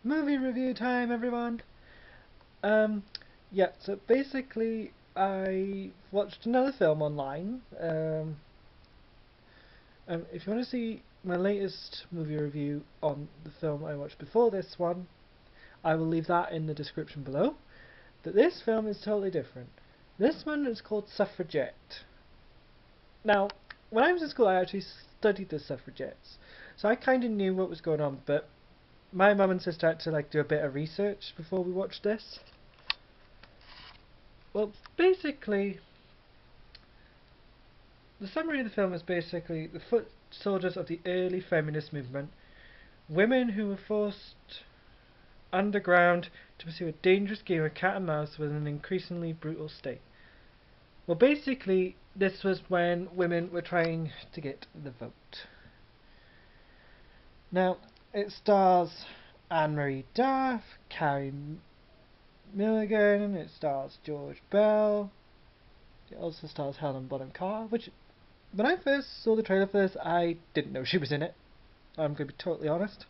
Movie review time, everyone. Um, yeah. So basically, I watched another film online. If you want to see my latest movie review on the film I watched before this one, I will leave that in the description below. But this film is totally different. This one is called Suffragette. Now, when I was in school, I actually studied the suffragettes, so I kind of knew what was going on. But my mum and sister had to do a bit of research before we watched this. Well, basically, the summary of the film is basically the foot soldiers of the early feminist movement, women who were forced underground to pursue a dangerous game of cat and mouse with an increasingly brutal state. Well, basically, this was when women were trying to get the vote. Now, it stars Anne Marie Duff, Carrie Milligan, it stars George Bell, it also stars Helen Bonham Carter, which when I first saw the trailer for this, I didn't know she was in it. I'm going to be totally honest.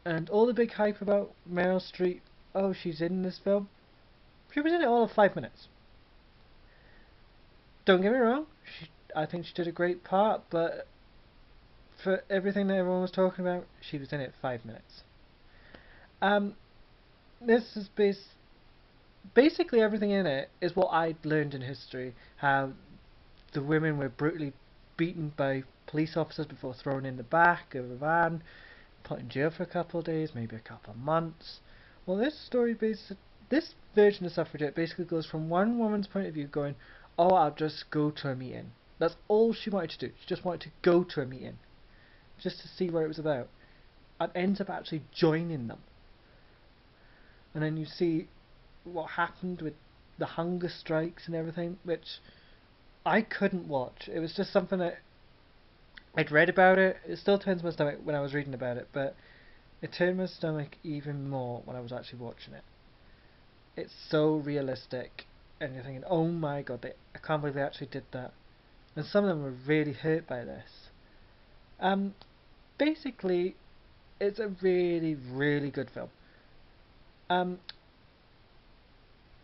And all the big hype about Meryl Streep, oh, she's in this film. She was in it all of 5 minutes. Don't get me wrong, I think she did a great part, but for everything that everyone was talking about, she was in it 5 minutes. Um, this is basically everything in it is what I'd learned in history. How the women were brutally beaten by police officers before thrown in the back of a van, put in jail for a couple of days, maybe a couple of months. Well, this version of Suffragette basically goes from one woman's point of view going, oh, I'll just go to a meeting. That's all she wanted to do. She just wanted to go to a meeting, just to see what it was about, and ends up actually joining them. And then you see what happened with the hunger strikes and everything, which I couldn't watch. It was just something that I'd read about it. It still turns my stomach when I was reading about it, but it turned my stomach even more when I was actually watching it. It's so realistic, and you're thinking, oh my god, I can't believe they actually did that. And some of them were really hurt by this. Um, Basically, it's a really, really good film. Um,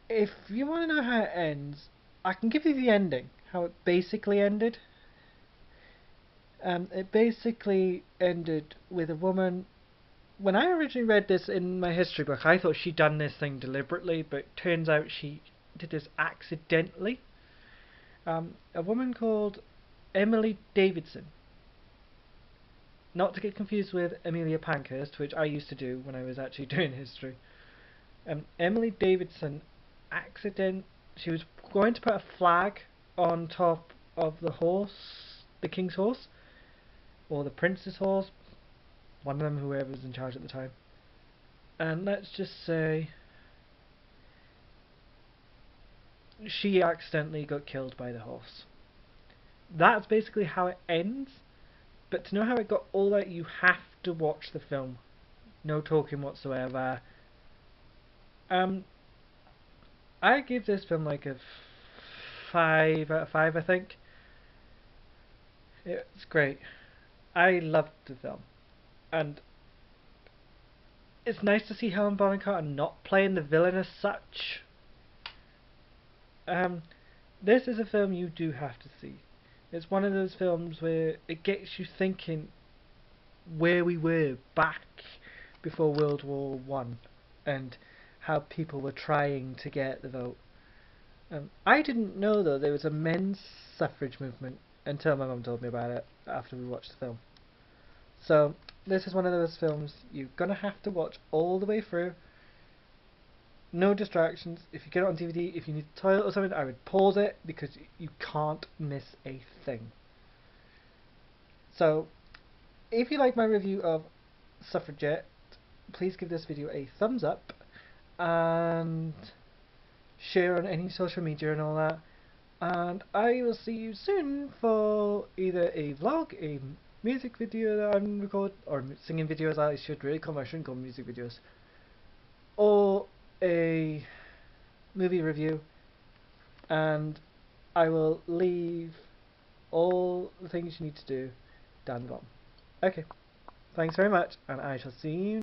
if you want to know how it ends, I can give you the ending, how it basically ended. It basically ended with a woman. When I originally read this in my history book, I thought she'd done this thing deliberately, but it turns out she did this accidentally. A woman called Emily Davidson, not to get confused with Amelia Pankhurst, which I used to do when I was actually doing history. Emily Davidson accident. She was going to put a flag on top of the horse, the king's horse, or the prince's horse, one of them, whoever was in charge at the time. And let's just say she accidentally got killed by the horse. That's basically how it ends. But to know how it got all that, you have to watch the film. No talking whatsoever. Um, I give this film like a 5 out of 5, I think. It's great. I loved the film, and it's nice to see Helen Bonham Carter not playing the villain as such. Um, this is a film you do have to see. It's one of those films where it gets you thinking where we were back before World War One, and how people were trying to get the vote. I didn't know though there was a men's suffrage movement until my mum told me about it after we watched the film. So this is one of those films you're gonna have to watch all the way through. No distractions. If you get it on DVD, if you need the toilet or something, I would pause it because you can't miss a thing. So if you like my review of Suffragette, please give this video a thumbs up and share on any social media and all that. And I will see you soon for either a vlog, a music video that I'm recording, or singing videos I should really call them. I shouldn't call them music videos, or a movie review. And I will leave all the things you need to do down the bottom. Okay, thanks very much, and I shall see you